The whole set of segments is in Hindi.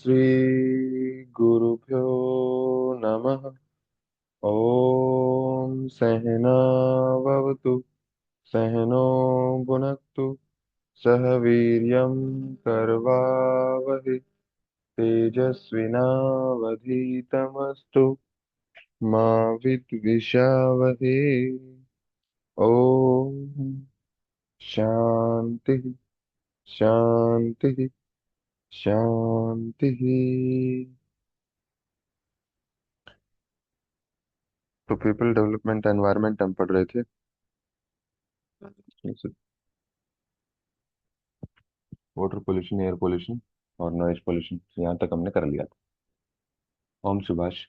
श्री गुरुभ्यो नमः। ओम सहना भवतु, सहनो भुनक्तु, सह वीर्यं करवावहै, तेजस्विनावधीतमस्तु मा विद्विषावहै। ओम शांति शांति शांति। तो पीपल डेवलपमेंट एनवायरनमेंट हम पढ़ रहे थे। वाटर पोल्यूशन, एयर पोल्यूशन और नॉइज पोल्यूशन, यहाँ तक हमने कर लिया था। ओम सुभाष।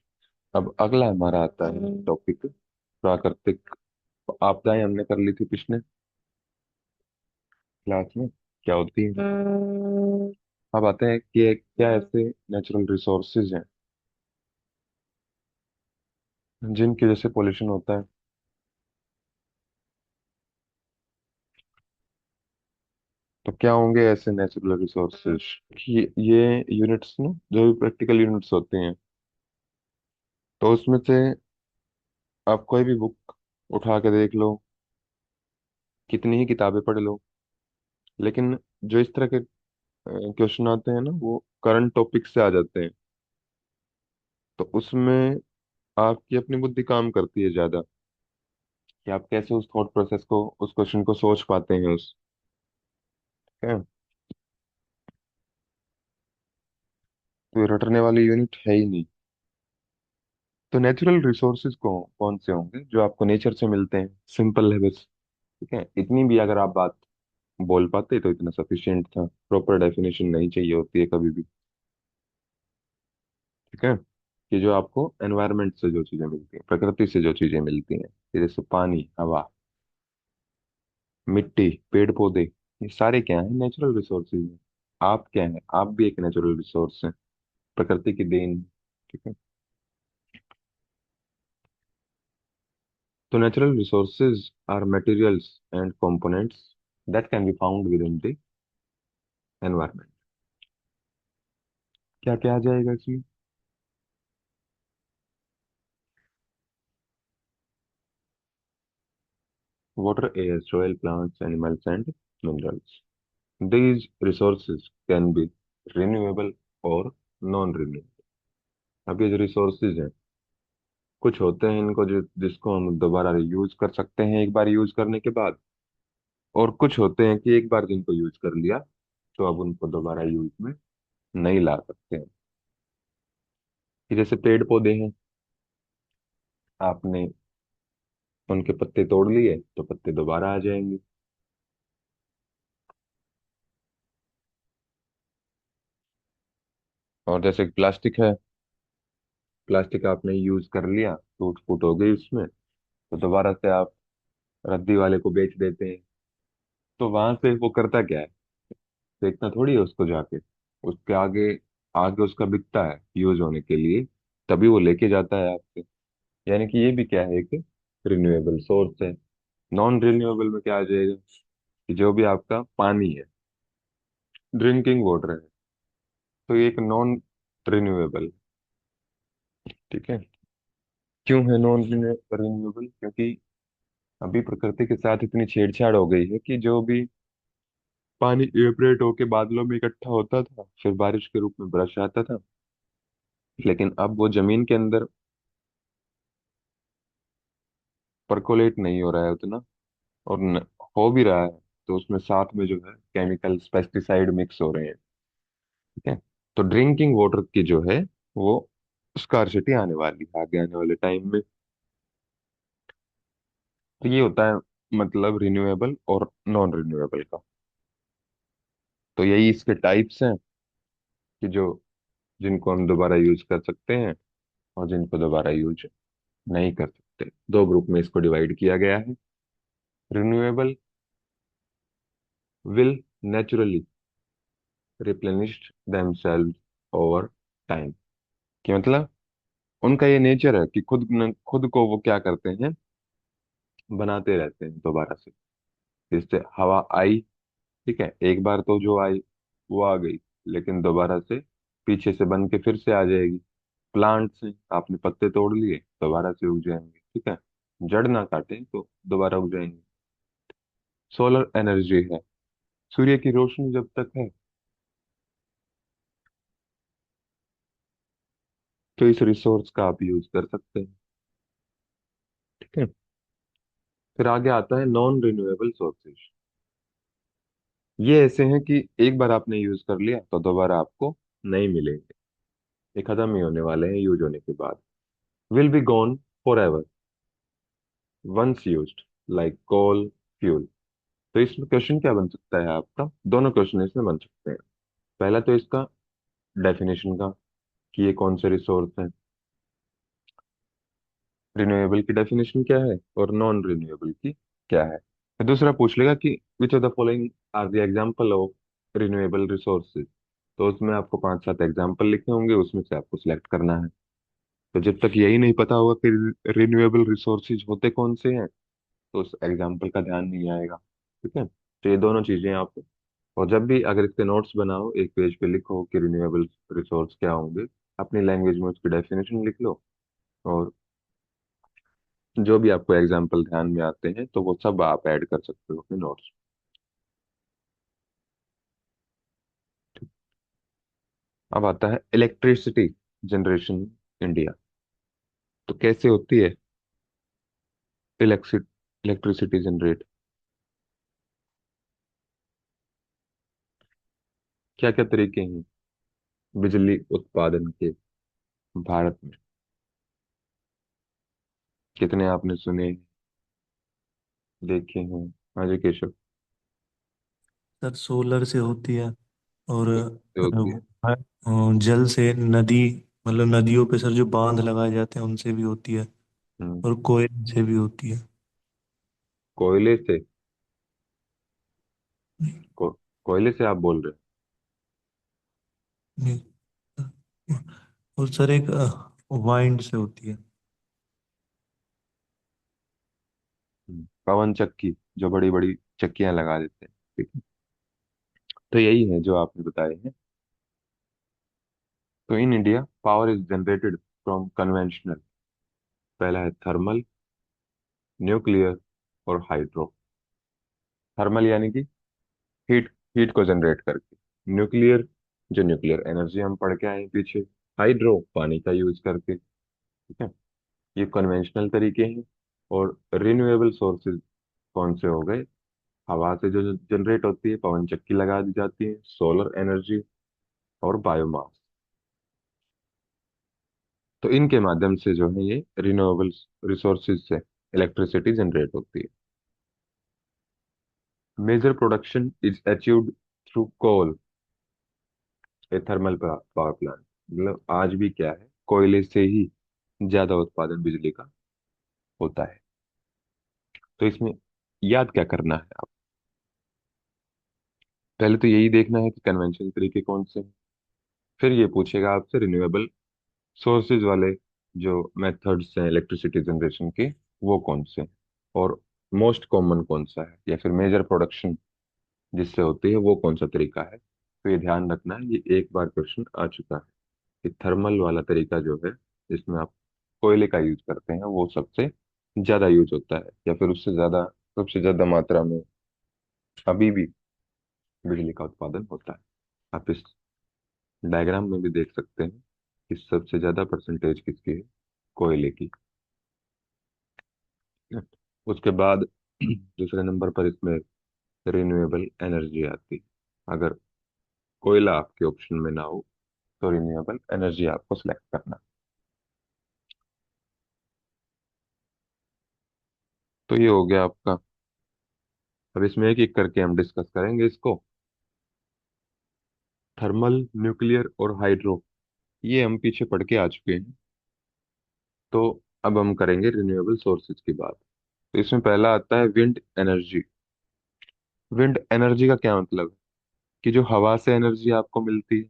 अब अगला हमारा आता है टॉपिक प्राकृतिक आपदाएं। हमने कर ली थी पिछले क्लास में, क्या होती है। अब आते हैं कि क्या ऐसे नेचुरल रिसोर्सेज हैं जिनकी वजह से पोल्यूशन होता है। तो क्या होंगे ऐसे नेचुरल रिसोर्सेज कि ये यूनिट्स ना, जो भी प्रैक्टिकल यूनिट्स होते हैं, तो उसमें से आप कोई भी बुक उठा के देख लो, कितनी ही किताबें पढ़ लो, लेकिन जो इस तरह के क्वेश्चन आते हैं ना, वो करंट टॉपिक से आ जाते हैं। तो उसमें आपकी अपनी बुद्धि काम करती है ज्यादा, कि आप कैसे उस थॉट प्रोसेस को, उस क्वेश्चन को सोच पाते हैं उस। है तो ये रटने वाली यूनिट है ही नहीं। तो नेचुरल रिसोर्सेज को कौन से होंगे जो आपको नेचर से मिलते हैं, सिंपल है बस। ठीक है, इतनी भी अगर आप बात बोल पाते तो इतना सफिशिएंट था, प्रॉपर डेफिनेशन नहीं चाहिए होती है कभी भी। ठीक है, कि जो आपको एनवायरनमेंट से जो चीजें मिलती हैं, प्रकृति से जो चीजें मिलती हैं, जैसे पानी, हवा, मिट्टी, पेड़ पौधे, ये सारे क्या है, नेचुरल रिसोर्सेज हैं। आप क्या है, आप भी एक नेचुरल रिसोर्स है, प्रकृति की देन। ठीक है, तो natural resources are materials and components that can be found within the द एनवायरनमेंट। क्या क्या आ जाएगा इसमें? Water, air, soil, plants, animals and minerals. These resources can be renewable or non renewable। अब ये जो रिसोर्सेज हैं, कुछ होते हैं इनको जो जिसको हम दोबारा यूज कर सकते हैं एक बार यूज करने के बाद, और कुछ होते हैं कि एक बार जिनको यूज कर लिया तो अब उनको दोबारा यूज में नहीं ला सकते हैं। कि जैसे पेड़ पौधे हैं, आपने उनके पत्ते तोड़ लिए तो पत्ते दोबारा आ जाएंगे। और जैसे प्लास्टिक है, प्लास्टिक आपने यूज कर लिया, टूट फूट हो गई उसमें, तो दोबारा से आप रद्दी वाले को बेच देते हैं। तो वहां से वो करता क्या है, देखना थोड़ी है उसको जाके, उसके आगे आगे उसका बिकता है यूज होने के लिए, तभी वो लेके जाता है आपसे। यानी कि ये भी क्या है, एक रिन्यूएबल सोर्स है। नॉन रिन्यूएबल में क्या आ जाएगा, कि जो भी आपका पानी है, ड्रिंकिंग वाटर है, तो ये एक नॉन रिन्यूएबल। ठीक है, क्यों है नॉन रिन्यूएबल? क्योंकि अभी प्रकृति के साथ इतनी छेड़छाड़ हो गई है कि जो भी पानी इवेपरेट होके बादलों में इकट्ठा होता था, फिर बारिश के रूप में बरस आता था, लेकिन अब वो जमीन के अंदर परकोलेट नहीं हो रहा है उतना, और हो भी रहा है तो उसमें साथ में जो है केमिकल्स, पेस्टिसाइड मिक्स हो रहे हैं। ठीक है, तो ड्रिंकिंग वाटर की जो है वो स्कार्सिटी आने वाली है आगे आने वाले टाइम में। तो ये होता है मतलब रिन्यूएबल और नॉन रिन्यूएबल का। तो यही इसके टाइप्स हैं, कि जो जिनको हम दोबारा यूज कर सकते हैं और जिनको दोबारा यूज नहीं कर सकते। दो ग्रुप में इसको डिवाइड किया गया है। Renewable will naturally replenish themselves over time. कि मतलब उनका ये नेचर है कि खुद को वो क्या करते हैं, बनाते रहते हैं दोबारा से। जैसे हवा आई, ठीक है, एक बार तो जो आई वो आ गई, लेकिन दोबारा से पीछे से बन के फिर से आ जाएगी। प्लांट से आपने पत्ते तोड़ लिए, दोबारा से उग जाएंगे, ठीक है। जड़ ना काटें तो दोबारा उग जाएंगे। सोलर एनर्जी है, सूर्य की रोशनी जब तक है तो इस रिसोर्स का आप यूज कर सकते हैं, ठीक है। फिर आगे आता है नॉन रिन्यूएबल सोर्सेज। ये ऐसे हैं कि एक बार आपने यूज कर लिया तो दोबारा आपको नहीं मिलेंगे, ये खत्म ही होने वाले हैं यूज होने के बाद। Will be gone forever once used, like coal, fuel. तो इसमें क्वेश्चन क्या बन सकता है आपका, दोनों क्वेश्चन इसमें बन सकते हैं। पहला तो इसका डेफिनेशन का, कि ये कौन से रिसोर्स हैं, रिन्यूएबल की डेफिनेशन क्या है और नॉन रिन्यूएबल की क्या है। फिर दूसरा पूछ लेगा कि which of the following are the example of renewable resources. तो उसमें आपको 5-7 एग्जांपल लिखे होंगे, उसमें से आपको सिलेक्ट करना है। तो जब तक यही नहीं पता होगा कि रिन्यूएबल रिसोर्सेज होते कौन से हैं, तो उस एग्जांपल का ध्यान नहीं आएगा, ठीक है। तो ये दोनों चीजें आप, और जब भी अगर इसके नोट्स बनाओ एक पेज पे लिखो कि रिन्यूएबल रिसोर्स क्या होंगे, अपनी लैंग्वेज में उसकी डेफिनेशन लिख लो, और जो भी आपको एग्जाम्पल ध्यान में आते हैं तो वो सब आप ऐड कर सकते हो अपने नोट्स। अब आता है इलेक्ट्रिसिटी जनरेशन इंडिया। तो कैसे होती है इलेक्ट्रिसिटी जनरेट, क्या क्या तरीके हैं बिजली उत्पादन के भारत में, कितने आपने सुने, देखे हैं। हाँ जी केशव। सर सोलर से होती है। और जो होती है। जल से नदी, मतलब नदियों पे सर जो बांध लगाए जाते हैं उनसे भी होती है। हम्म, और कोयले से भी होती है। कोयले से, को, कोयले से आप बोल रहे नहीं, और सर एक वाइंड से होती है। हो। पवन चक्की, जो बड़ी बड़ी चक्कियां लगा देते हैं, ठीक है। तो यही है जो आपने बताए हैं। तो in India power is generated from conventional, पहला है थर्मल, न्यूक्लियर और हाइड्रो। थर्मल यानी कि हीट, हीट को जनरेट करके। न्यूक्लियर, जो न्यूक्लियर एनर्जी हम पढ़ के आए हैं पीछे। हाइड्रो, पानी का यूज करके, ठीक है। ये कन्वेंशनल तरीके हैं। और रिन्यूएबल सोर्सेज कौन से हो गए, हवा से जो जनरेट होती है, पवन चक्की लगा दी जाती है, सोलर एनर्जी और बायोमास। तो इनके माध्यम से जो है ये रिन्यूएबल रिसोर्सेज से इलेक्ट्रिसिटी जनरेट होती है। Major production is achieved through coal, a thermal power plant. मतलब आज भी क्या है, कोयले से ही ज्यादा उत्पादन बिजली का होता है। तो इसमें याद क्या करना है आप, पहले तो यही देखना है कि कन्वेंशनल तरीके कौन से हैं। फिर ये पूछेगा आपसे रिन्यूएबल सोर्सेज वाले जो मेथड्स हैं इलेक्ट्रिसिटी जनरेशन के, वो कौन से हैं, और मोस्ट कॉमन कौन सा है, या फिर मेजर प्रोडक्शन जिससे होती है वो कौन सा तरीका है। तो ये ध्यान रखना है, ये एक बार क्वेश्चन आ चुका है कि थर्मल वाला तरीका जो है, जिसमें आप कोयले का यूज करते हैं, वो सबसे ज्यादा यूज होता है, या फिर उससे ज्यादा, सबसे ज्यादा मात्रा में अभी भी बिजली का उत्पादन होता है। आप इस डायग्राम में भी देख सकते हैं कि सबसे ज्यादा परसेंटेज किसकी है, कोयले की। उसके बाद दूसरे नंबर पर इसमें रिन्यूएबल एनर्जी आती है। अगर कोयला आपके ऑप्शन में ना हो तो रिन्यूएबल एनर्जी आपको सिलेक्ट करना। तो ये हो गया आपका। अब इसमें एक एक करके हम डिस्कस करेंगे इसको। थर्मल, न्यूक्लियर और हाइड्रो, ये हम पीछे पढ़ के आ चुके हैं। तो अब हम करेंगे रिन्यूएबल सोर्सेज की बात। तो इसमें पहला आता है विंड एनर्जी। विंड एनर्जी का क्या मतलब है, कि जो हवा से एनर्जी आपको मिलती है।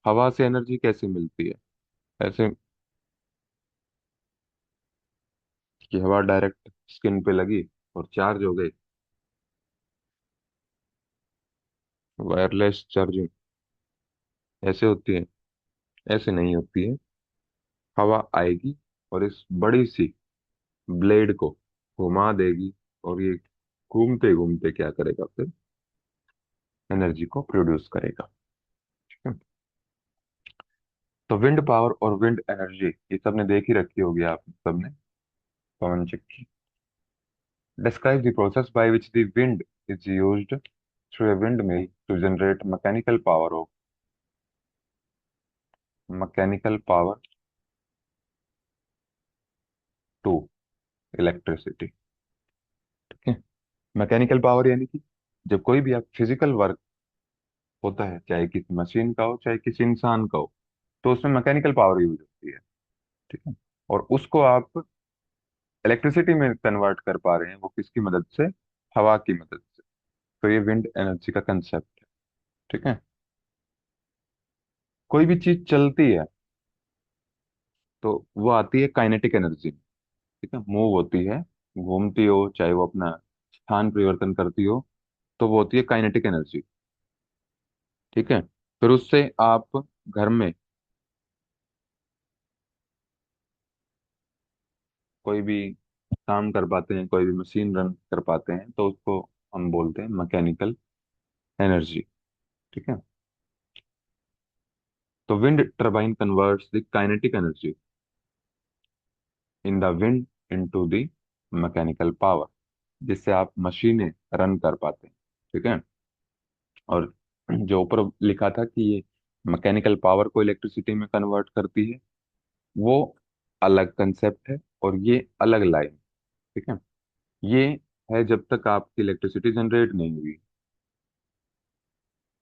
हवा से एनर्जी कैसे मिलती है, ऐसे कि हवा डायरेक्ट स्किन पे लगी और चार्ज हो गई, वायरलेस चार्जिंग ऐसे होती है। ऐसे नहीं होती है। हवा आएगी और इस बड़ी सी ब्लेड को घुमा देगी, और ये घूमते घूमते क्या करेगा फिर, एनर्जी को प्रोड्यूस करेगा। ठीक है? तो विंड पावर और विंड एनर्जी ये सबने देख ही रखी होगी आप सबने, पवन चक्की। Describe the process by which the wind is used through a windmill to generate mechanical power to electricity। ठीक है? मैकेनिकल पावर यानी कि जब कोई भी आप फिजिकल वर्क होता है, चाहे किसी मशीन का हो चाहे किसी इंसान का हो, तो उसमें मैकेनिकल पावर यूज होती है। ठीक है? और उसको आप इलेक्ट्रिसिटी में कन्वर्ट कर पा रहे हैं, वो किसकी मदद से, हवा की मदद से। तो ये विंड एनर्जी का कंसेप्ट है। ठीक है? कोई भी चीज चलती है तो वो आती है काइनेटिक एनर्जी में। ठीक है? मूव होती है, घूमती हो, चाहे वो अपना स्थान परिवर्तन करती हो, तो वो होती है काइनेटिक एनर्जी। ठीक है? फिर उससे आप घर में कोई भी काम कर पाते हैं, कोई भी मशीन रन कर पाते हैं, तो उसको हम बोलते हैं मैकेनिकल एनर्जी। ठीक है? तो wind turbine converts the kinetic energy in the wind into the mechanical power, जिससे आप मशीनें रन कर पाते हैं। ठीक है? और जो ऊपर लिखा था कि ये मैकेनिकल पावर को इलेक्ट्रिसिटी में कन्वर्ट करती है, वो अलग कंसेप्ट है, और ये अलग लाइन। ठीक है? ये है जब तक आपकी इलेक्ट्रिसिटी जनरेट नहीं हुई।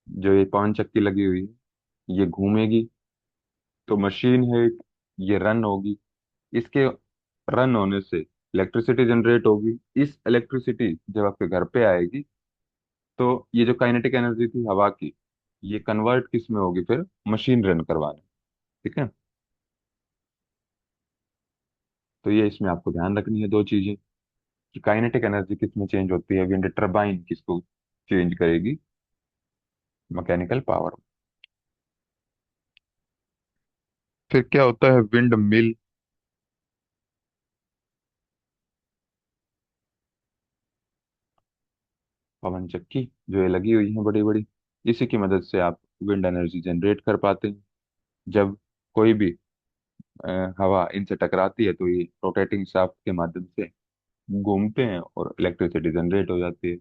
जो ये पवन चक्की लगी हुई है, ये घूमेगी, तो मशीन है, ये रन होगी। इसके रन होने से इलेक्ट्रिसिटी जनरेट होगी। इस इलेक्ट्रिसिटी जब आपके घर पे आएगी, तो ये जो काइनेटिक एनर्जी थी हवा की, ये कन्वर्ट किस में होगी फिर, मशीन रन करवाने। ठीक है? तो ये इसमें आपको ध्यान रखनी है दो चीजें, कि काइनेटिक एनर्जी किस में चेंज होती है, विंड टर्बाइन किसको चेंज करेगी, मैकेनिकल पावर। फिर क्या होता है विंड मिल। पवन चक्की जो ये लगी हुई है बड़ी बड़ी, इसी की मदद से आप विंड एनर्जी जनरेट कर पाते हैं। जब कोई भी हवा इनसे टकराती है, तो ये रोटेटिंग शाफ्ट के माध्यम से घूमते हैं और इलेक्ट्रिसिटी जनरेट हो जाती है।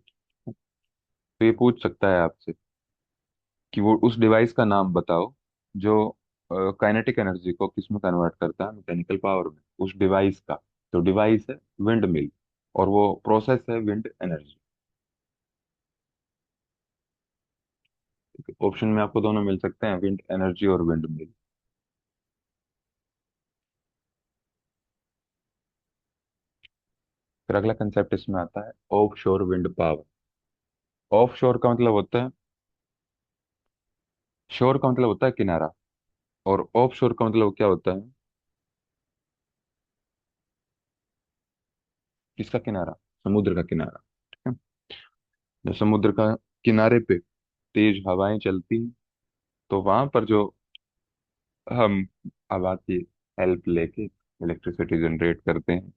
तो ये पूछ सकता है आपसे कि वो उस डिवाइस का नाम बताओ जो काइनेटिक एनर्जी को किस में कन्वर्ट करता है, मैकेनिकल पावर में, उस डिवाइस का। तो डिवाइस है विंड मिल, और वो प्रोसेस है विंड एनर्जी। ऑप्शन में आपको दोनों मिल सकते हैं, विंड एनर्जी और विंड मिल। फिर अगला कंसेप्ट इसमें आता है ऑफ शोर विंड पावर। ऑफ शोर का मतलब होता है, शोर का मतलब होता है किनारा, और ऑफ शोर का मतलब क्या होता है, किसका किनारा, समुद्र का किनारा। ठीक है? जब समुद्र का किनारे पे तेज हवाएं चलती हैं, तो वहां पर जो हम हवा की हेल्प लेके इलेक्ट्रिसिटी जनरेट करते हैं,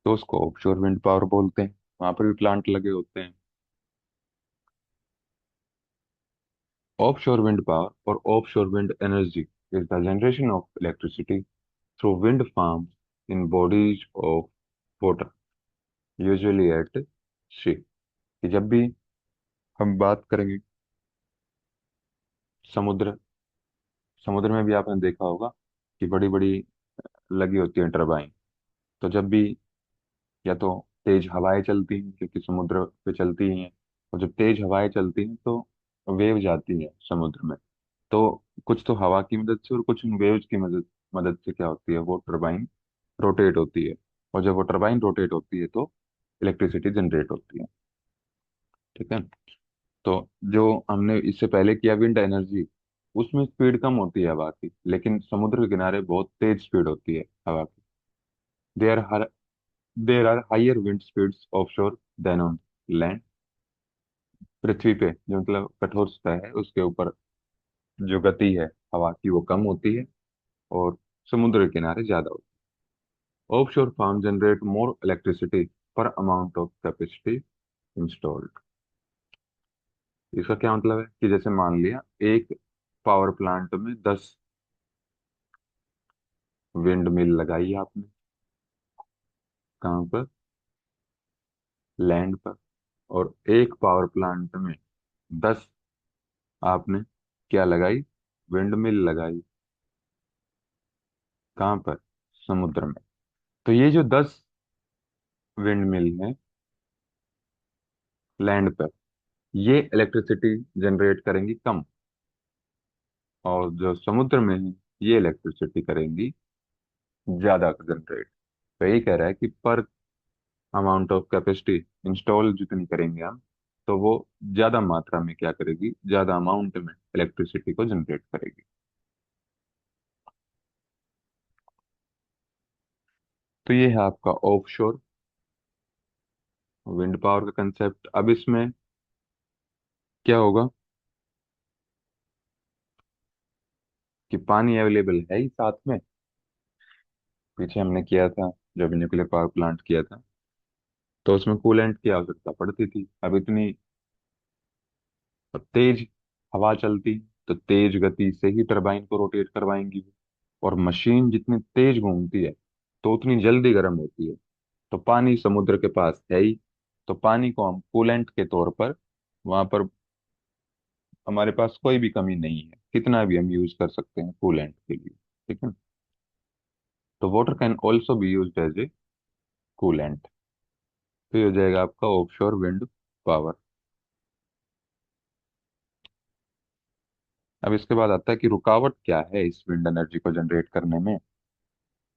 तो उसको ऑफशोर विंड पावर बोलते हैं। वहां पर भी प्लांट लगे होते हैं। ऑफशोर विंड पावर और offshore wind energy is the generation of electricity through wind farm in bodies of water, usually at sea. कि जब भी हम बात करेंगे समुद्र, समुद्र में भी आपने देखा होगा कि बड़ी बड़ी लगी होती है टरबाइन। तो जब भी, या तो तेज हवाएं चलती हैं क्योंकि समुद्र पे चलती ही हैं, और जब तेज हवाएं चलती हैं तो वेव जाती है समुद्र में। तो कुछ तो हवा की मदद से और कुछ वेव्स की मदद मदद से क्या होती है, वो टरबाइन रोटेट होती है। और जब वो टरबाइन रोटेट होती है तो इलेक्ट्रिसिटी जनरेट होती है। ठीक है? तो जो हमने इससे पहले किया विंड एनर्जी, उसमें स्पीड कम होती है हवा की, लेकिन समुद्र के किनारे बहुत तेज स्पीड होती है हवा की। There her there are higher wind speeds offshore than on land. पृथ्वी पे जो मतलब कठोर सतह है उसके ऊपर जो गति है हवा की वो कम होती है, और समुद्र के किनारे ज्यादा होती है। Offshore farm generate more electricity per amount of capacity installed. इसका क्या मतलब है कि जैसे मान लिया एक पावर प्लांट में 10 विंड मिल लगाई आपने। कहाँ पर? लैंड पर। और एक पावर प्लांट में 10 आपने क्या लगाई? विंड मिल लगाई। कहाँ पर? समुद्र में। तो ये जो 10 विंड मिल है लैंड पर, ये इलेक्ट्रिसिटी जनरेट करेंगी कम, और जो समुद्र में है ये इलेक्ट्रिसिटी करेंगी ज्यादा जनरेट। तो यही कह रहा है कि पर अमाउंट ऑफ कैपेसिटी इंस्टॉल जितनी करेंगे हम, तो वो ज्यादा मात्रा में क्या करेगी, ज्यादा अमाउंट में इलेक्ट्रिसिटी को जनरेट करेगी। तो ये है आपका ऑफशोर विंड पावर का कंसेप्ट। अब इसमें क्या होगा कि पानी अवेलेबल है ही साथ में। पीछे हमने किया था, जब न्यूक्लियर पावर प्लांट किया था, तो उसमें कूलेंट की आवश्यकता पड़ती थी। अब इतनी तेज हवा चलती, तो तेज गति से ही टरबाइन को रोटेट करवाएंगी। और मशीन जितनी तेज घूमती है तो उतनी जल्दी गर्म होती है। तो पानी समुद्र के पास है ही, तो पानी को हम कूलेंट के तौर पर वहां पर, हमारे पास कोई भी कमी नहीं है, कितना भी हम यूज कर सकते हैं कूलेंट के लिए। ठीक है। तो water can also be use as a coolant. तो ये हो जाएगा आपका ऑफशोर विंड पावर। अब इसके बाद आता है कि रुकावट क्या है इस विंड एनर्जी को जनरेट करने में।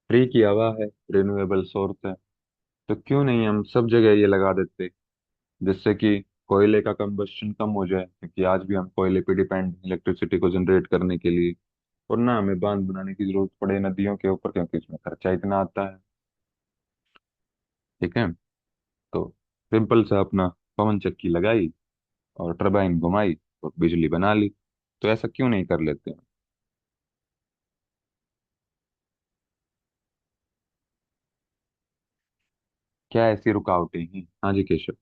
फ्री की हवा है, रिन्यूएबल सोर्स है, तो क्यों नहीं हम सब जगह ये लगा देते, जिससे कि कोयले का कंबस्शन कम हो जाए, क्योंकि आज भी हम कोयले पे डिपेंड इलेक्ट्रिसिटी को जनरेट करने के लिए। और ना हमें बांध बनाने की जरूरत पड़े नदियों के ऊपर, क्योंकि इसमें खर्चा इतना आता है। ठीक है। तो सिंपल सा अपना पवन चक्की लगाई और टरबाइन घुमाई और बिजली बना ली। तो ऐसा क्यों नहीं कर लेते हैं? क्या ऐसी रुकावटें हैं? हाँ जी केशव।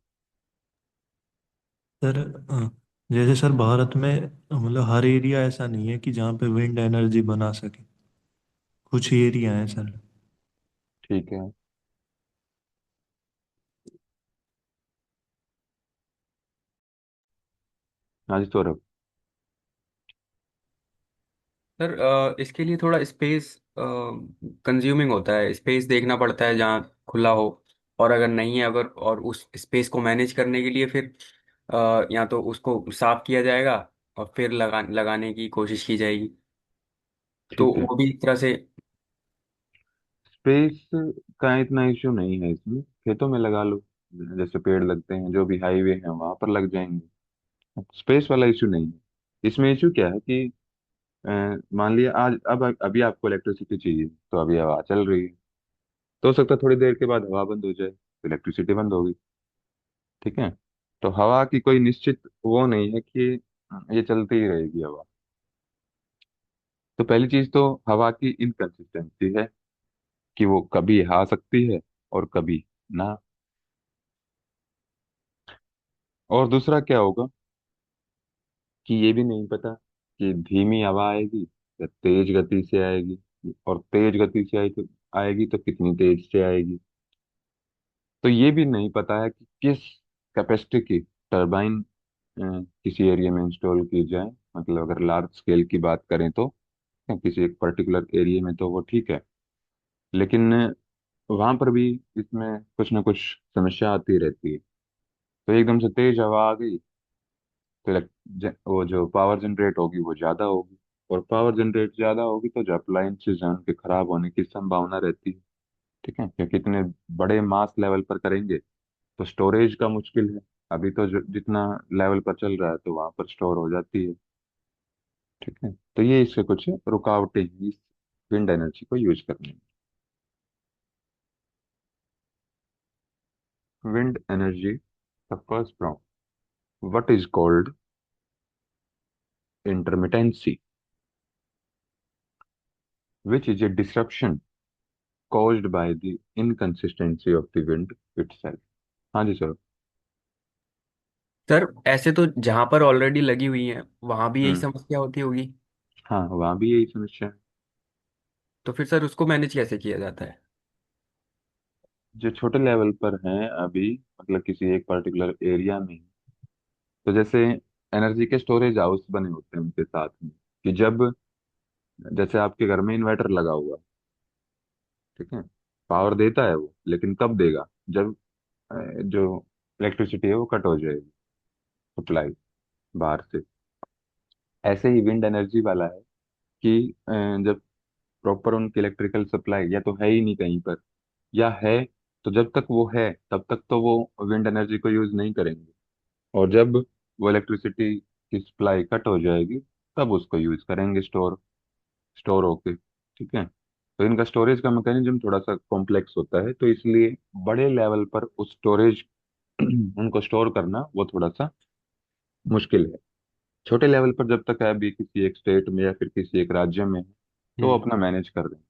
सर जैसे सर भारत में मतलब हर एरिया ऐसा नहीं है कि जहाँ पे विंड एनर्जी बना सके। कुछ एरिया हैं सर। ठीक है। हाँ जी सौरभ। सर इसके लिए थोड़ा स्पेस कंज्यूमिंग होता है, स्पेस देखना पड़ता है जहाँ खुला हो। और अगर नहीं है, अगर और उस स्पेस को मैनेज करने के लिए फिर या तो उसको साफ किया जाएगा और फिर लगाने की कोशिश की जाएगी। तो ठीक है। वो भी एक तरह से। स्पेस का इतना इश्यू नहीं है इसमें, खेतों में लगा लो। जैसे पेड़ लगते हैं, जो भी हाईवे है वहां पर लग जाएंगे। स्पेस वाला इश्यू नहीं है। इसमें इश्यू क्या है कि मान लिया आज, अब अभी आपको इलेक्ट्रिसिटी चाहिए, तो अभी हवा चल रही है, तो हो सकता है थोड़ी देर के बाद हवा बंद हो जाए तो इलेक्ट्रिसिटी बंद होगी। ठीक है। तो हवा की कोई निश्चित वो नहीं है कि ये चलती ही रहेगी हवा। तो पहली चीज तो हवा की इनकंसिस्टेंसी है, कि वो कभी आ सकती है और कभी ना। और दूसरा क्या होगा कि ये भी नहीं पता कि धीमी हवा आएगी या तेज गति से आएगी, और तेज गति से आएगी तो कितनी तेज से आएगी। तो ये भी नहीं पता है कि किस कैपेसिटी की टरबाइन किसी एरिया में इंस्टॉल की जाए। मतलब अगर लार्ज स्केल की बात करें तो किसी एक पर्टिकुलर एरिया में तो वो ठीक है, लेकिन वहां पर भी इसमें कुछ ना कुछ समस्या आती रहती है। तो एकदम से तेज हवा आ गई तो वो जो पावर जनरेट होगी वो ज्यादा होगी, और पावर जनरेट ज्यादा होगी तो जो अप्लायंसेज हैं उनके खराब होने की संभावना रहती है। ठीक है, क्योंकि इतने बड़े मास लेवल पर करेंगे तो स्टोरेज का मुश्किल है। अभी तो जितना लेवल पर चल रहा है तो वहां पर स्टोर हो जाती है। ठीक है। तो ये इसके कुछ रुकावटें हैं इस विंड एनर्जी को यूज करने में। Wind energy suffers from what is called intermittency. Which is a disruption caused by the inconsistency of the wind itself। हाँ जी सर। सर ऐसे तो जहां पर ऑलरेडी लगी हुई है वहां भी यही हम्म। समस्या होती होगी। हाँ, वहाँ भी यही समस्या है। तो फिर सर उसको मैनेज कैसे किया जाता है? जो छोटे लेवल पर हैं अभी, मतलब किसी एक पर्टिकुलर एरिया में, तो जैसे एनर्जी के स्टोरेज हाउस बने होते हैं उनके साथ में, कि जब, जैसे आपके घर में इन्वर्टर लगा हुआ है, ठीक है, पावर देता है वो, लेकिन कब देगा? जब जो इलेक्ट्रिसिटी है वो कट हो जाएगी, सप्लाई बाहर से। ऐसे ही विंड एनर्जी वाला है कि जब प्रॉपर उनकी इलेक्ट्रिकल सप्लाई या तो है ही नहीं कहीं पर, या है तो जब तक वो है तब तक तो वो विंड एनर्जी को यूज नहीं करेंगे, और जब वो इलेक्ट्रिसिटी की सप्लाई कट हो जाएगी तब उसको यूज करेंगे, स्टोर स्टोर होके। ठीक है। तो इनका स्टोरेज का मैकेनिज्म थोड़ा सा कॉम्प्लेक्स होता है, तो इसलिए बड़े लेवल पर उस स्टोरेज उनको स्टोर करना वो थोड़ा सा मुश्किल है। छोटे लेवल पर जब तक है अभी किसी एक स्टेट में या फिर किसी एक राज्य में है, तो वो हम्म। अपना मैनेज कर रहे हैं।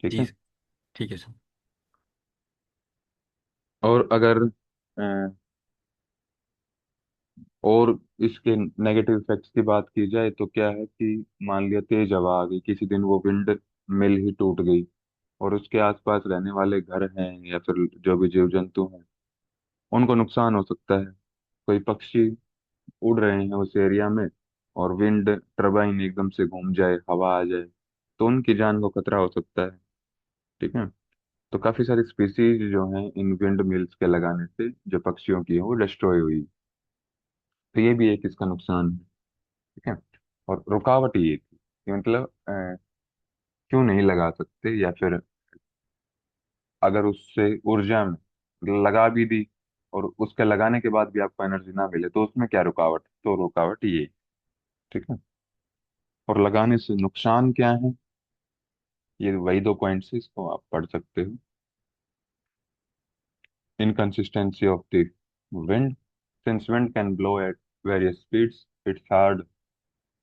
ठीक जी है। सर, ठीक है सर। और अगर और इसके नेगेटिव इफेक्ट्स की बात की जाए तो क्या है कि मान लिया तेज हवा आ गई किसी दिन, वो विंड मिल ही टूट गई, और उसके आसपास रहने वाले घर हैं या फिर जो भी जीव जंतु हैं उनको नुकसान हो सकता है। कोई पक्षी उड़ रहे हैं उस एरिया में और विंड टरबाइन एकदम से घूम जाए, हवा आ जाए, तो उनकी जान को खतरा हो सकता है। ठीक है। तो काफी सारी स्पीसीज जो हैं इन विंड मिल्स के लगाने से, जो पक्षियों की है वो डिस्ट्रॉय हुई। तो ये भी एक इसका नुकसान है। ठीक है। और रुकावट ये थी कि मतलब क्यों नहीं लगा सकते, या फिर अगर उससे ऊर्जा में लगा भी दी और उसके लगाने के बाद भी आपको एनर्जी ना मिले तो उसमें क्या रुकावट है? तो रुकावट ये। ठीक है। और लगाने से नुकसान क्या है, ये वही दो पॉइंट्स है, इसको आप पढ़ सकते हो। Inconsistency of the wind, since wind can blow at various speeds, it's hard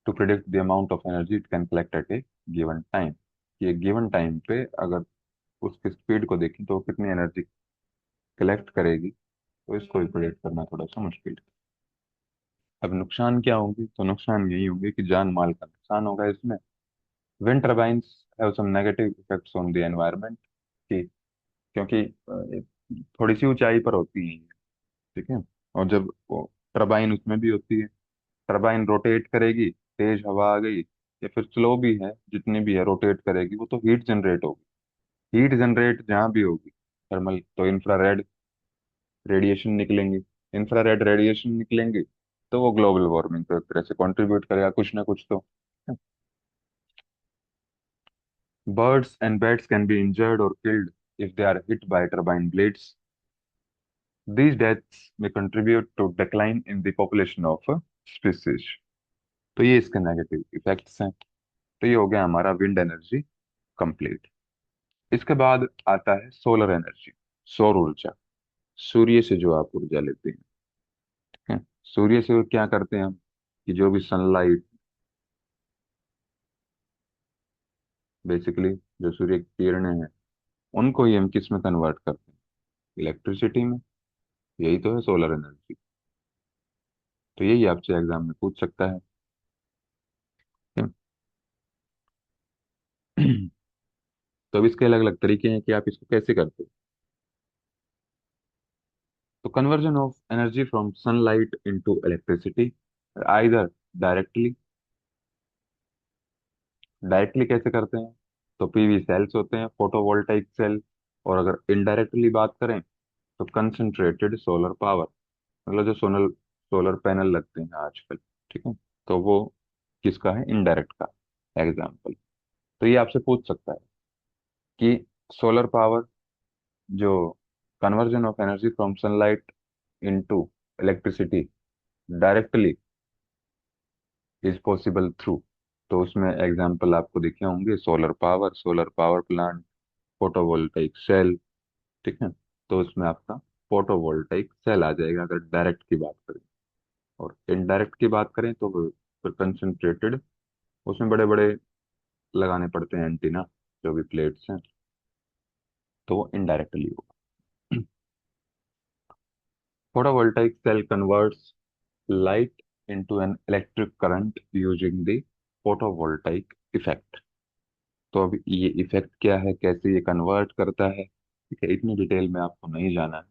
to predict the amount of energy it can collect at a given time। ये गिवन टाइम पे अगर उसकी स्पीड को देखें तो वो कितनी एनर्जी कलेक्ट करेगी, तो इसको भी प्रेडिक्ट करना थोड़ा सा मुश्किल है। अब नुकसान क्या होंगे? तो नुकसान यही होंगे कि जान माल का नुकसान होगा इसमें। Wind turbines have some negative effects on the environment, कि क्योंकि थोड़ी सी ऊंचाई पर होती है। ठीक है। और जब वो टर्बाइन उसमें भी होती है, टर्बाइन रोटेट करेगी, तेज हवा आ गई या फिर स्लो भी है, जितनी भी है रोटेट करेगी, वो तो हीट जनरेट होगी। हीट जनरेट जहाँ भी होगी थर्मल, तो इंफ्रारेड रेडिएशन निकलेंगे। इंफ्रारेड रेडिएशन निकलेंगे तो वो ग्लोबल वार्मिंग को एक तरह से कंट्रीब्यूट करेगा कुछ ना कुछ तो। Birds and bats can be injured और killed if they are hit by turbine blades। These deaths may contribute to decline in the population of a species। तो ये इसके नेगेटिव इफेक्ट्स हैं। तो ये हो गया हमारा विंड एनर्जी कंप्लीट। इसके बाद आता है सोलर एनर्जी, सौर ऊर्जा, सूर्य से जो आप ऊर्जा लेते हैं। ठीक है। सूर्य से क्या करते हैं हम, कि जो भी सनलाइट, बेसिकली जो सूर्य की किरणें हैं, उनको ही हम किस में कन्वर्ट करते हैं? इलेक्ट्रिसिटी में। यही तो है सोलर एनर्जी। तो यही आपसे एग्जाम में पूछ सकता है। ठीक है? तो अब इसके अलग अलग तरीके हैं कि आप इसको कैसे करते हो। तो conversion of energy from sunlight into electricity, either directly. Directly कैसे करते हैं? तो पीवी सेल्स होते हैं, फोटोवोल्टाइक सेल। और अगर इनडायरेक्टली बात करें तो कंसंट्रेटेड सोलर पावर, मतलब जो सोलर सोलर पैनल लगते हैं आजकल। ठीक है। तो वो किसका है? इनडायरेक्ट का एग्जाम्पल। तो ये आपसे पूछ सकता है कि सोलर पावर, जो conversion of energy from sunlight into electricity directly is possible through, तो उसमें एग्जाम्पल आपको दिखे होंगे, solar power, solar power plant, photovoltaic cell. ठीक है। तो उसमें आपका फोटोवोल्टाइक सेल आ जाएगा अगर डायरेक्ट की बात करें। और इनडायरेक्ट की बात करें तो फिर कंसंट्रेटेड, उसमें बड़े बड़े लगाने पड़ते हैं एंटीना, जो भी प्लेट्स हैं, तो वो इनडायरेक्टली होगा। Photovoltaic cell converts light into an electric current using the photovoltaic effect। तो अब ये इफेक्ट क्या है, कैसे ये कन्वर्ट करता है, ठीक है, इतनी डिटेल में आपको नहीं जाना है।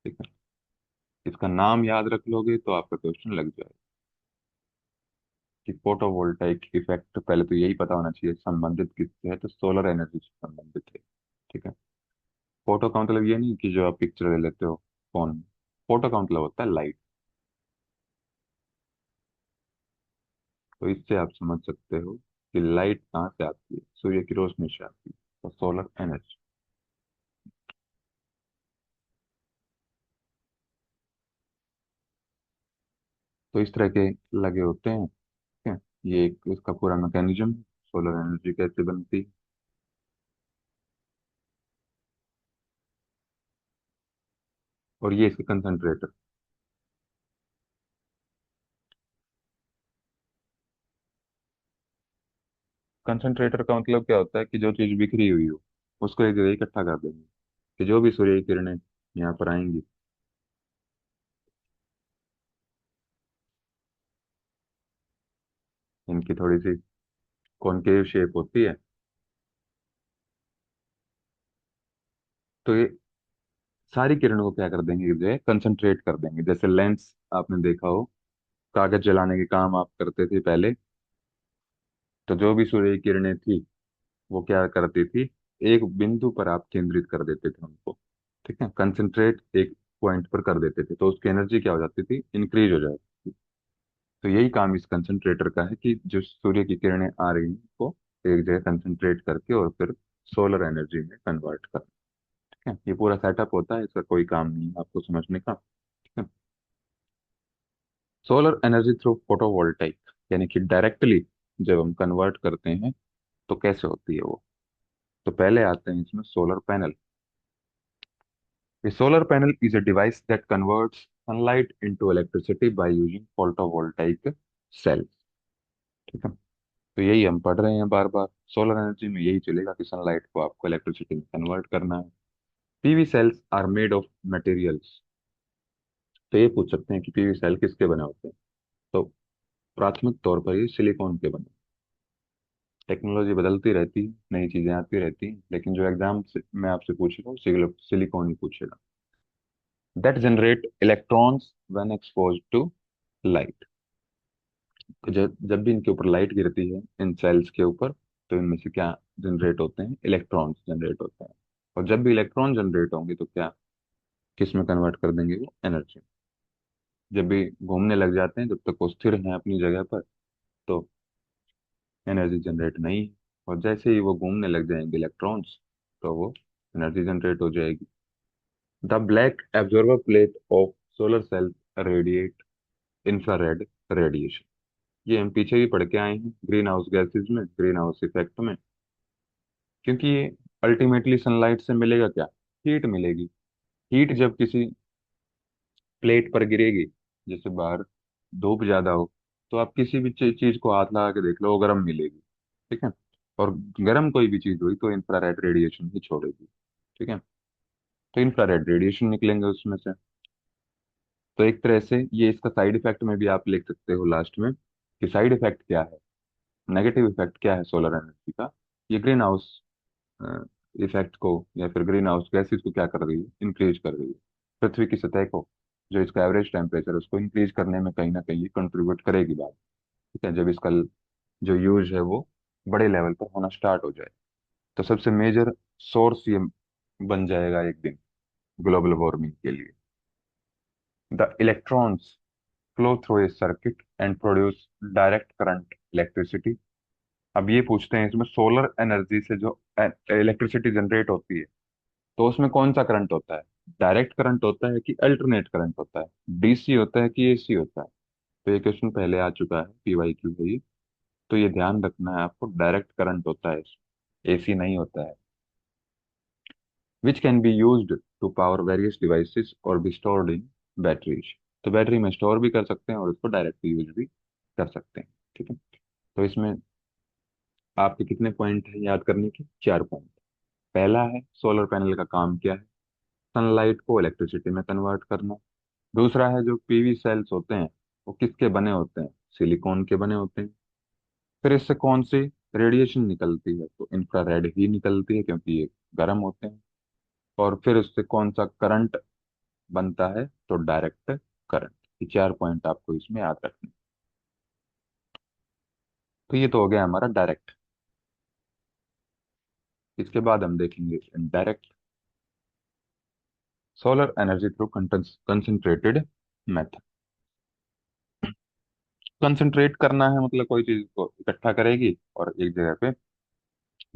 ठीक है, इसका नाम याद रख लोगे तो आपका क्वेश्चन लग जाएगा कि फोटोवोल्टाइक इफेक्ट। पहले तो यही पता होना चाहिए संबंधित किससे है, तो सोलर एनर्जी से संबंधित है। ठीक है, फोटो का मतलब ये नहीं कि जो आप पिक्चर ले लेते हो फोन में, फोटो का मतलब होता है लाइट। तो इससे आप समझ सकते हो कि लाइट कहाँ से आती है, सूर्य की रोशनी से आती है, तो सोलर एनर्जी। तो इस तरह के लगे होते हैं। ठीक है, ये एक इसका पूरा मैकेनिज्म, सोलर एनर्जी कैसे बनती है। और ये इसके कंसंट्रेटर। कंसंट्रेटर का मतलब क्या होता है कि जो चीज बिखरी हुई हो उसको एक जगह इकट्ठा कर देंगे, कि जो भी सूर्य की किरणें यहाँ पर आएंगी, इनकी थोड़ी सी कॉनकेव शेप होती है, तो ये सारी किरणों को क्या कर देंगे, एक जगह कंसंट्रेट कर देंगे। जैसे लेंस आपने देखा हो, कागज जलाने के काम आप करते थे पहले, तो जो भी सूर्य की किरणें थी वो क्या करती थी, एक बिंदु पर आप केंद्रित कर देते थे उनको। ठीक है, कंसंट्रेट एक पॉइंट पर कर देते थे, तो उसकी एनर्जी क्या हो जाती थी, इंक्रीज हो जाती थी। तो यही काम इस कंसंट्रेटर का है कि जो सूर्य की किरणें आ रही हैं उसको एक जगह कंसंट्रेट करके और फिर सोलर एनर्जी में कन्वर्ट कर। ठीक है, ये पूरा सेटअप होता है, इसका कोई काम नहीं है आपको समझने का। ठीक है, सोलर एनर्जी थ्रू फोटोवोल्टाइक, यानी कि डायरेक्टली जब हम कन्वर्ट करते हैं तो कैसे होती है वो। तो पहले आते हैं इसमें solar panel. A solar panel is a device that converts sunlight into electricity by using photovoltaic cells। ठीक है, तो यही हम पढ़ रहे हैं बार बार, सोलर एनर्जी में यही चलेगा कि सनलाइट को आपको इलेक्ट्रिसिटी में कन्वर्ट करना है। PV cells are made of materials. तो ये पूछ सकते हैं कि पीवी सेल किसके बने होते हैं, तो प्राथमिक तौर पर ये सिलिकॉन के बने। टेक्नोलॉजी बदलती रहती है, नई चीजें आती रहती हैं, लेकिन जो एग्जाम से मैं आपसे पूछेगा वो सिलिकॉन ही पूछेगा। That generate electrons when exposed to light. जब जब भी इनके ऊपर लाइट गिरती है इन सेल्स के ऊपर, तो इनमें से क्या जनरेट होते हैं, इलेक्ट्रॉन्स जनरेट होते हैं। और जब भी इलेक्ट्रॉन जनरेट होंगे तो क्या, किस में कन्वर्ट कर देंगे, वो एनर्जी। जब भी घूमने लग जाते हैं, जब तक वो स्थिर हैं अपनी जगह पर, तो एनर्जी जनरेट नहीं है। और जैसे ही वो घूमने लग जाएंगे इलेक्ट्रॉन्स, तो वो एनर्जी जनरेट हो जाएगी। The black absorber plate of solar cell radiate infrared radiation. ये हम पीछे भी पढ़ के आए हैं ग्रीन हाउस गैसेज में, ग्रीन हाउस इफेक्ट में। क्योंकि ये अल्टीमेटली सनलाइट से मिलेगा क्या, हीट मिलेगी। हीट जब किसी प्लेट पर गिरेगी, जैसे बाहर धूप ज्यादा हो, तो आप किसी भी चीज को हाथ लगा के देख लो वो गर्म मिलेगी। ठीक है, और गर्म कोई भी चीज हुई तो इंफ्रारेड रेडिएशन ही छोड़ेगी। ठीक है, तो इंफ्रारेड रेडिएशन निकलेंगे उसमें से। तो एक तरह से ये इसका साइड इफेक्ट में भी आप लिख सकते हो लास्ट में, कि साइड इफेक्ट क्या है, नेगेटिव इफेक्ट क्या है सोलर एनर्जी का। ये ग्रीन हाउस इफेक्ट को या फिर ग्रीन हाउस गैसेज को क्या कर रही है, इंक्रीज कर रही है। पृथ्वी की सतह को, जो इसका एवरेज टेम्परेचर उसको इंक्रीज करने में कहीं ना कहीं कंट्रीब्यूट करेगी बात। ठीक है, जब इसका जो यूज है वो बड़े लेवल पर होना स्टार्ट हो जाए, तो सबसे मेजर सोर्स ये बन जाएगा एक दिन ग्लोबल वार्मिंग के लिए। The electrons flow through a circuit and produce direct current electricity. अब ये पूछते हैं इसमें सोलर एनर्जी से जो इलेक्ट्रिसिटी जनरेट होती है, तो उसमें कौन सा करंट होता है, डायरेक्ट करंट होता है कि अल्टरनेट करंट होता है, डीसी होता है कि एसी होता है। तो ये क्वेश्चन पहले आ चुका है, पीवाई क्यू है ये। तो ये ध्यान रखना है आपको, डायरेक्ट करंट होता है, एसी नहीं होता है। Which can be used to power various devices और बी स्टोर्ड इन बैटरीज। तो बैटरी में स्टोर भी कर सकते हैं और इसको डायरेक्ट यूज भी कर सकते हैं। ठीक है, तो इसमें आपके कितने पॉइंट हैं याद करने के? 4 पॉइंट। पहला है सोलर पैनल का काम क्या है, सनलाइट को इलेक्ट्रिसिटी में कन्वर्ट करना। दूसरा है जो पीवी सेल्स होते हैं वो किसके बने होते हैं, सिलिकॉन के बने होते हैं। फिर इससे कौन सी रेडिएशन निकलती है, तो इंफ्रारेड ही निकलती है क्योंकि ये गर्म होते हैं। और फिर उससे कौन सा करंट बनता है, तो डायरेक्ट करंट। ये 4 पॉइंट आपको इसमें याद रखने। तो ये तो हो गया हमारा डायरेक्ट। इसके बाद हम देखेंगे indirect, solar energy through concentrated method. Concentrate करना है मतलब कोई चीज को इकट्ठा करेगी और एक जगह पे,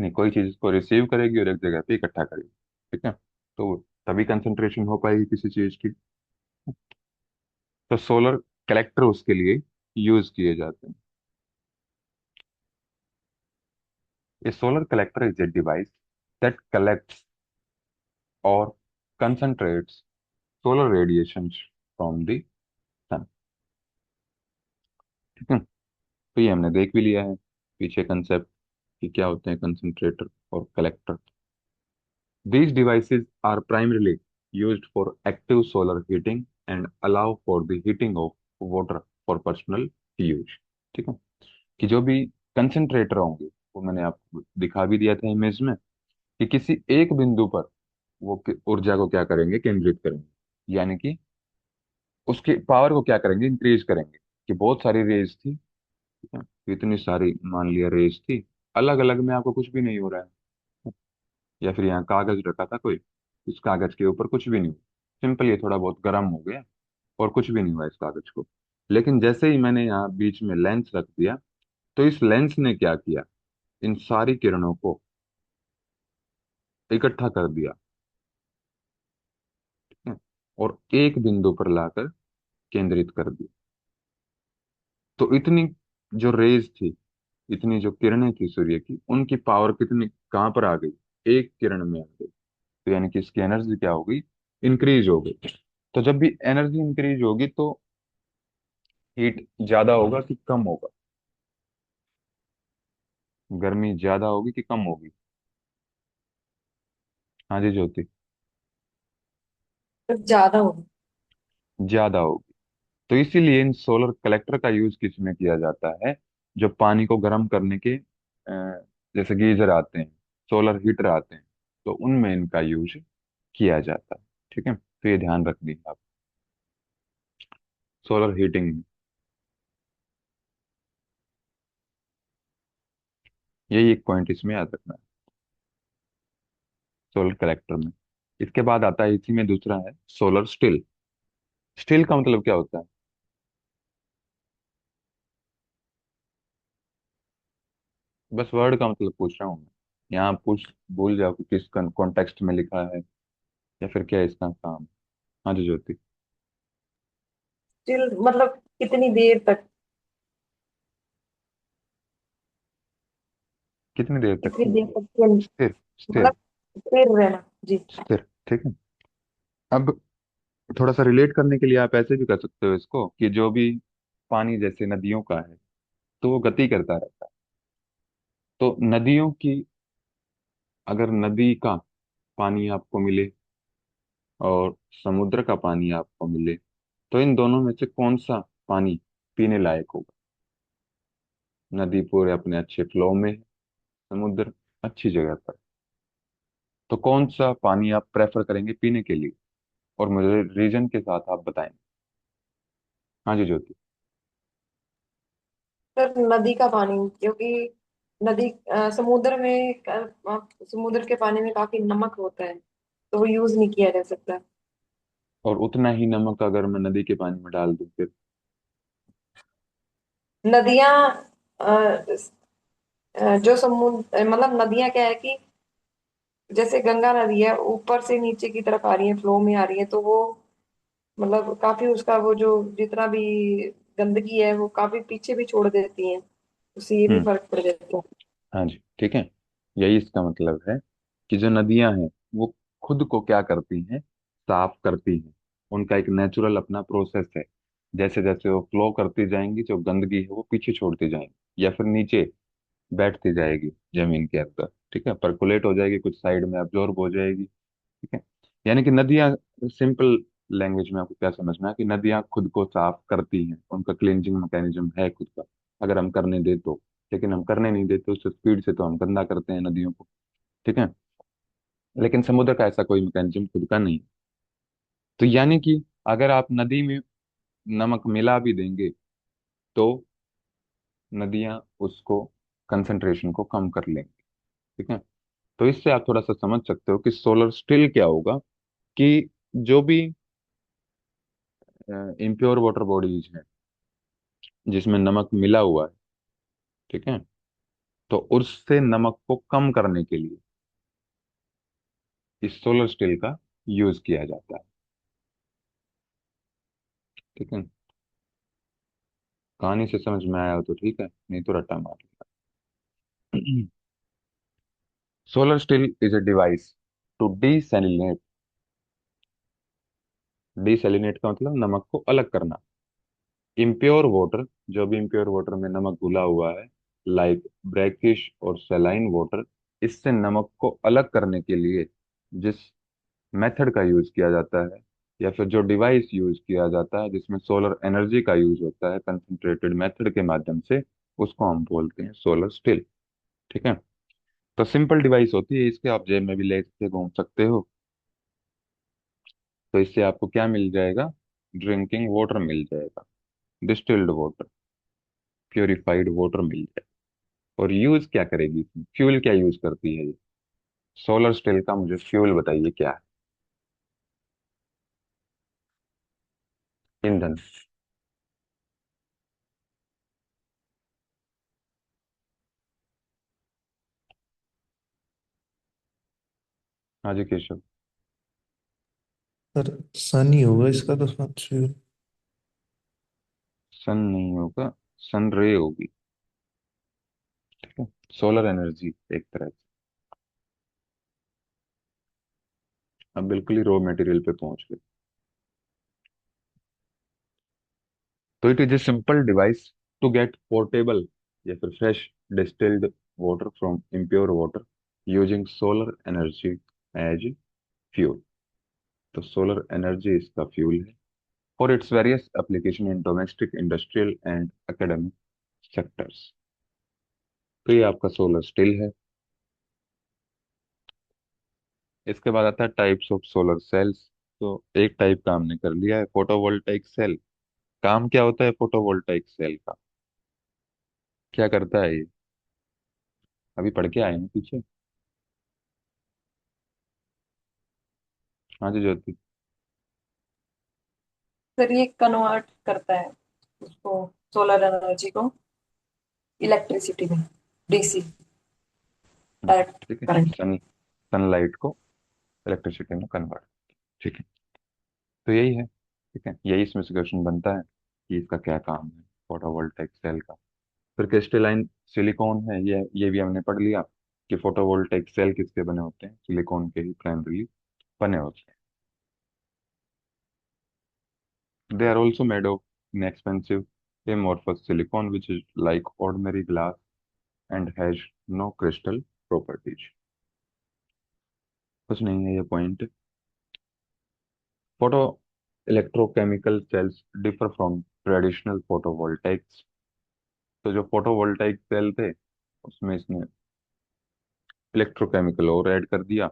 नहीं, कोई चीज को रिसीव करेगी और एक जगह पे इकट्ठा करेगी। ठीक है, तो तभी कंसंट्रेशन हो पाएगी किसी चीज की। तो सोलर कलेक्टर उसके लिए यूज किए जाते हैं। A solar collector is a device that collects or concentrates solar radiations from the sun। ठीक है, तो ये हमने देख भी लिया है पीछे कंसेप्ट कि क्या होते हैं कंसंट्रेटर और collector. These devices are primarily used for active solar heating and allow for the heating of water for personal use। ठीक है, कि जो भी कंसंट्रेटर होंगे वो मैंने आपको दिखा भी दिया था इमेज में, कि किसी एक बिंदु पर वो ऊर्जा को क्या करेंगे, केंद्रित करेंगे। यानी कि उसकी पावर को क्या करेंगे, इंक्रीज करेंगे। कि बहुत सारी रेज थी, ठीक है, तो इतनी सारी मान लिया रेज थी, अलग अलग में आपको कुछ भी नहीं हो रहा है। या फिर यहाँ कागज रखा था कोई, इस कागज के ऊपर कुछ भी नहीं हुआ, सिंपल ये थोड़ा बहुत गर्म हो गया और कुछ भी नहीं हुआ इस कागज को। लेकिन जैसे ही मैंने यहाँ बीच में लेंस रख दिया, तो इस लेंस ने क्या किया, इन सारी किरणों को इकट्ठा कर दिया। ठीक है, और एक बिंदु पर लाकर केंद्रित कर दिया। तो इतनी जो रेज थी, इतनी जो किरणें थी सूर्य की, उनकी पावर कितनी कहाँ पर आ गई, एक किरण में आ गई। तो यानी कि इसकी एनर्जी क्या हो गई, इंक्रीज हो गई। तो जब भी एनर्जी इंक्रीज होगी तो हीट ज्यादा होगा कि कम होगा, गर्मी ज्यादा होगी कि कम होगी? हाँ जी ज्योति। तो ज्यादा होगा। ज्यादा होगी। तो इसीलिए इन सोलर कलेक्टर का यूज किस में किया जाता है, जो पानी को गर्म करने के जैसे गीजर आते हैं, सोलर हीटर आते हैं, तो उनमें इनका यूज किया जाता है। ठीक है, तो ये ध्यान रख दीजिए आप, सोलर हीटिंग, यही एक पॉइंट इसमें याद रखना है सोलर कलेक्टर में। इसके बाद आता है इसी में दूसरा है सोलर स्टिल। स्टिल का मतलब क्या होता है? बस वर्ड का मतलब पूछ रहा हूँ मैं, यहाँ पूछ भूल जाओ कि किस कॉन्टेक्स्ट में लिखा है या फिर क्या है इसका काम। हाँ जी ज्योति। स्टिल मतलब कितनी देर तक, कितनी देर तक? कितनी देर तक स्थिर। स्थिर। मतलब स्थिर रहना जी। स्थिर, ठीक है। अब थोड़ा सा रिलेट करने के लिए आप ऐसे भी कर सकते हो इसको, कि जो भी पानी जैसे नदियों का है, तो वो गति करता रहता है। तो नदियों की, अगर नदी का पानी आपको मिले और समुद्र का पानी आपको मिले, तो इन दोनों में से कौन सा पानी पीने लायक होगा? नदी पूरे अपने अच्छे फ्लो में है, समुद्र अच्छी जगह पर, तो कौन सा पानी आप प्रेफर करेंगे पीने के लिए? और मुझे रीजन के साथ आप बताएंगे। हाँ जी ज्योति। सर नदी का पानी, क्योंकि नदी समुद्र में समुद्र के पानी में काफी नमक होता है, तो वो यूज नहीं किया जा सकता। और उतना ही नमक अगर मैं नदी के पानी में डाल दूं फिर? नदियां जो समुद्र मतलब नदियां क्या है कि जैसे गंगा नदी है ऊपर से नीचे की तरफ आ रही है, फ्लो में आ रही है, तो वो मतलब काफी उसका वो जो जितना भी गंदगी है वो काफी पीछे भी छोड़ देती है, उससे ये भी हम्म। फर्क पड़ जाता है। हाँ जी, ठीक है, यही इसका मतलब है कि जो नदियां हैं वो खुद को क्या करती हैं, साफ करती हैं। उनका एक नेचुरल अपना प्रोसेस है। जैसे जैसे वो फ्लो करती जाएंगी, जो गंदगी है वो पीछे छोड़ती जाएंगी या फिर नीचे बैठती जाएगी जमीन के अंदर, ठीक है, परकोलेट हो जाएगी, कुछ साइड में अब्जॉर्ब हो जाएगी, ठीक है। यानी कि नदियां, सिंपल लैंग्वेज में आपको क्या समझना है कि नदियां खुद को साफ करती हैं, उनका क्लींजिंग मैकेनिज्म है खुद का, अगर हम करने दे तो। लेकिन हम करने नहीं देते, उससे स्पीड से तो हम गंदा करते हैं नदियों को, ठीक है। लेकिन समुद्र का ऐसा कोई मैकेनिज्म खुद का नहीं। तो यानी कि अगर आप नदी में नमक मिला भी देंगे तो नदियां उसको, कंसंट्रेशन को कम कर लेंगी, ठीक है। तो इससे आप थोड़ा सा समझ सकते हो कि सोलर स्टिल क्या होगा, कि जो भी इम्प्योर वाटर बॉडीज हैं जिसमें नमक मिला हुआ है, ठीक है, तो उससे नमक को कम करने के लिए इस सोलर स्टिल का यूज किया जाता है, ठीक है। कहानी से समझ में आया हो तो ठीक है, नहीं तो रट्टा मार लेना। Solar still is a device to desalinate, desalinate का मतलब नमक को अलग करना, इम्प्योर वाटर, जो भी इम्प्योर वाटर में नमक घुला हुआ है, लाइक ब्रैकिश और सलाइन वाटर, इससे नमक को अलग करने के लिए जिस मेथड का यूज किया जाता है, या फिर जो डिवाइस यूज किया जाता है जिसमें सोलर एनर्जी का यूज होता है कंसंट्रेटेड मेथड के माध्यम से, उसको हम बोलते हैं सोलर स्टिल, ठीक है। तो सिंपल डिवाइस होती है, इसके आप जेब में भी ले के घूम सकते हो। तो इससे आपको क्या मिल जाएगा, ड्रिंकिंग वाटर मिल जाएगा, डिस्टिल्ड वाटर, प्योरिफाइड वाटर मिल जाएगा। और यूज क्या करेगी इसमें, फ्यूल क्या यूज करती है ये सोलर स्टिल का, मुझे फ्यूल बताइए क्या है। ईंधन। हाँ जी केशव। सर सन ही होगा इसका तो साथ। सन नहीं होगा, सन रे होगी, ठीक है, सोलर एनर्जी एक तरह से। अब बिल्कुल ही रॉ मटेरियल पे पहुंच गए। तो it is a simple device to get portable या फिर fresh distilled water from impure water using solar energy as fuel. तो सोलर एनर्जी इसका फ्यूल है for its various application in domestic, industrial and academic sectors. तो ये आपका सोलर स्टिल है। इसके बाद आता है टाइप्स ऑफ सोलर सेल्स। तो एक टाइप का हमने कर लिया है, फोटोवोल्टाइक सेल। काम क्या होता है फोटोवोल्टाइक सेल का, क्या करता है ये, अभी पढ़ के आए हैं पीछे। हाँ जी ज्योति। सर ये कन्वर्ट करता है उसको, सोलर एनर्जी को इलेक्ट्रिसिटी में, डीसी, डायरेक्ट ठीक है, करंट। सनलाइट को इलेक्ट्रिसिटी में कन्वर्ट, ठीक है। तो यही है, ठीक है, यही इसमें से क्वेश्चन बनता है कि इसका क्या काम है फोटोवोल्टाइक सेल का। फिर क्रिस्टलाइन सिलिकॉन है, ये भी हमने पढ़ लिया कि फोटोवोल्टाइक सेल किसके बने होते हैं, सिलिकॉन के ही प्राइमरीली बने होते हैं। They are also made of inexpensive amorphous silicon which is like ordinary glass and has no crystal properties। कुछ नहीं है ये point. Photo electrochemical cells differ from traditional photovoltaics. तो जो फोटोवोल्टाइक सेल थे उसमें इसने इलेक्ट्रोकेमिकल और ऐड कर दिया,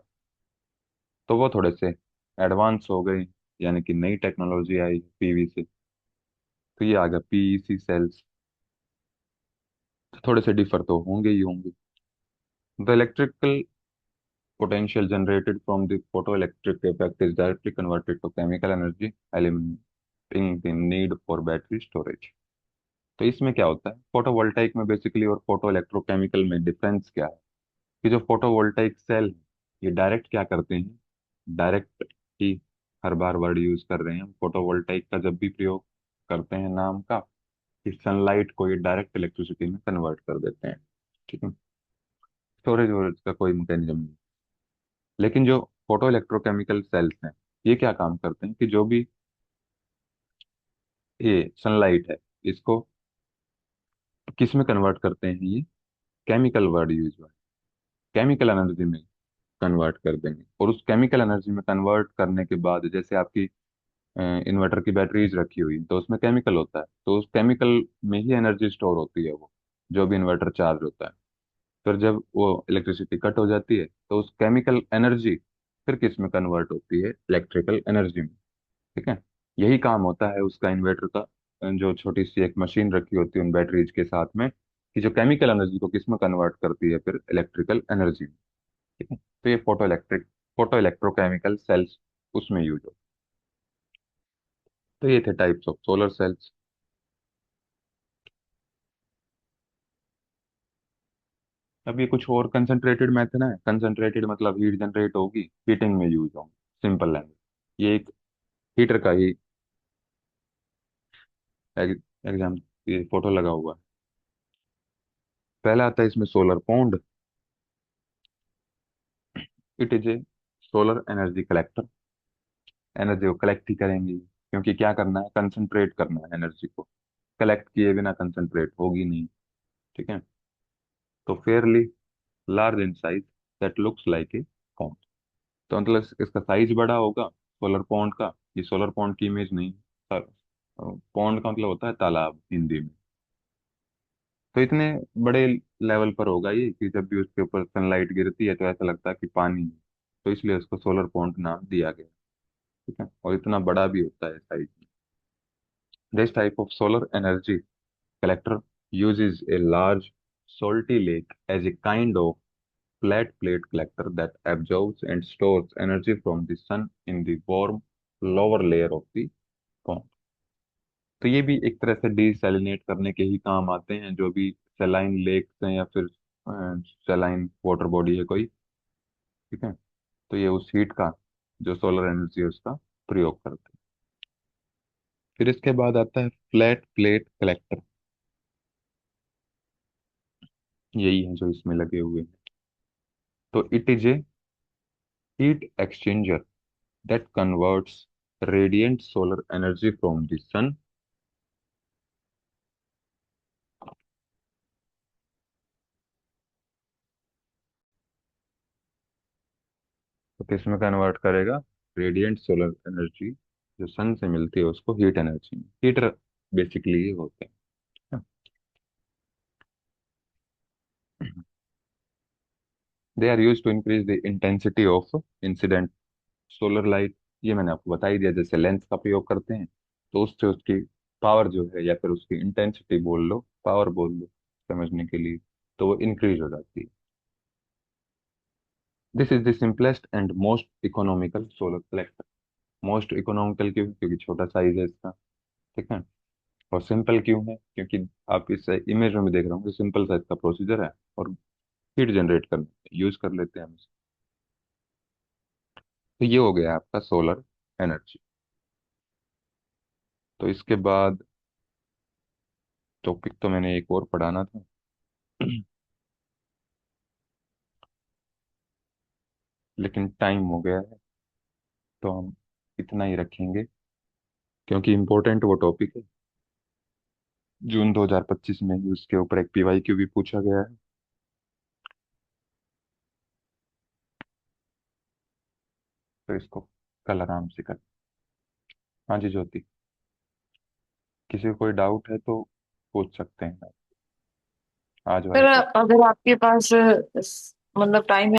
तो वो थोड़े से एडवांस हो गए, यानी कि नई टेक्नोलॉजी आई पीवी से। तो ये आ गया पीईसी सेल्स। तो थोड़े से डिफर तो होंगे ही होंगे। The electrical potential generated from the photoelectric effect is directly converted to chemical energy, eliminating the need for battery storage। तो इसमें क्या होता है फोटोवोल्टाइक में बेसिकली और फोटो इलेक्ट्रोकेमिकल में डिफरेंस क्या है, कि जो फोटोवोल्टाइक सेल है ये डायरेक्ट क्या करते हैं, डायरेक्ट ही, हर बार वर्ड यूज कर रहे हैं हम फोटोवोल्टाइक का जब भी प्रयोग करते हैं नाम का, कि सनलाइट को ये डायरेक्ट इलेक्ट्रिसिटी में कन्वर्ट कर देते हैं, ठीक है। स्टोरेज वोरेज का कोई मैकेनिज्म नहीं। लेकिन जो फोटो इलेक्ट्रोकेमिकल सेल्स हैं ये क्या काम करते हैं, कि जो भी ये सनलाइट है इसको किस में कन्वर्ट करते हैं ये, केमिकल वर्ड यूज हुआ है। केमिकल एनर्जी में कन्वर्ट कर देंगे, और उस केमिकल एनर्जी में कन्वर्ट करने के बाद, जैसे आपकी इन्वर्टर की बैटरीज रखी हुई तो उसमें केमिकल होता है, तो उस केमिकल में ही एनर्जी स्टोर होती है, वो जो भी इन्वर्टर चार्ज होता है। फिर जब वो इलेक्ट्रिसिटी कट हो जाती है तो उस केमिकल एनर्जी फिर किस में कन्वर्ट होती है, इलेक्ट्रिकल एनर्जी में। ठीक है। यही काम होता है उसका, इन्वर्टर का। जो छोटी सी एक मशीन रखी होती है उन बैटरीज के साथ में, कि जो केमिकल एनर्जी को किस में कन्वर्ट करती है, फिर इलेक्ट्रिकल एनर्जी में। ठीक है। तो ये फोटो इलेक्ट्रोकेमिकल सेल्स उसमें यूज हो। तो ये थे टाइप्स ऑफ सोलर सेल्स। अब ये कुछ और कंसंट्रेटेड मेथड है। कंसंट्रेटेड मतलब हीट जनरेट होगी, हीटिंग में यूज होंगे, सिंपल लैंग्वेज। ये एक हीटर का ही एग्जाम, ये फोटो लगा हुआ है। पहला आता है इसमें solar pond. It is a solar energy collector. Energy को कलेक्ट ही करेंगे, क्योंकि क्या करना है, कंसंट्रेट करना है एनर्जी को। कलेक्ट किए बिना कंसंट्रेट होगी नहीं। ठीक है। तो fairly large in size, that looks like a pond. तो मतलब इसका साइज बड़ा होगा सोलर पौंड का। ये सोलर पौंड की इमेज नहीं, पौंड का मतलब होता है तालाब हिंदी में। तो इतने बड़े लेवल पर होगा ये कि जब भी उसके ऊपर सनलाइट गिरती है तो ऐसा लगता है कि पानी है। तो इसलिए उसको सोलर पौंड नाम दिया गया। ठीक है। और इतना बड़ा भी होता है साइज में। This type of solar energy collector uses a large salty lake as a kind of flat plate collector that absorbs and stores energy from the sun in the warm lower layer of the pond। तो ये भी एक तरह से डिसैलिनेट करने के ही काम आते हैं, जो भी सेलाइन लेक्स हैं या फिर सेलाइन वाटर बॉडी है कोई। ठीक है। तो ये उस हीट का, जो सोलर एनर्जी है उसका प्रयोग करते हैं। फिर इसके बाद आता है फ्लैट प्लेट कलेक्टर। यही है जो इसमें लगे हुए हैं। तो it is A heat exchanger that converts radiant solar energy from the sun। तो किसमें कन्वर्ट करेगा, रेडिएंट सोलर एनर्जी जो सन से मिलती है उसको हीट एनर्जी में। हीटर बेसिकली ये होते हैं। They are use to increase the intensity of incident solar light. ये मैंने आपको बता ही दिया, जैसे लेंस का प्रयोग करते हैं तो उससे उसकी पावर जो है, या फिर उसकी इंटेंसिटी बोल लो, पावर बोल लो समझने के लिए, तो वो इंक्रीज हो जाती है। This is the simplest and most economical solar collector. Most economical क्यों, क्योंकि छोटा साइज है इसका। ठीक है। और सिंपल क्यों है, क्योंकि आप इस इमेज में भी देख रहे होंगे, सिंपल सा इसका प्रोसीजर है, और हीट जनरेट करने यूज कर लेते हैं हम इसे। तो ये हो गया आपका सोलर एनर्जी। तो इसके बाद टॉपिक तो मैंने एक और पढ़ाना था, लेकिन टाइम हो गया है, तो हम इतना ही रखेंगे, क्योंकि इम्पोर्टेंट वो टॉपिक है। जून 2025 में ही उसके ऊपर एक पीवाईक्यू भी पूछा गया है। तो इसको कल आराम से कर। हाँ जी ज्योति, किसी को कोई डाउट है तो पूछ सकते हैं आज फिर वाले टॉपिक। अगर आपके पास मतलब टाइम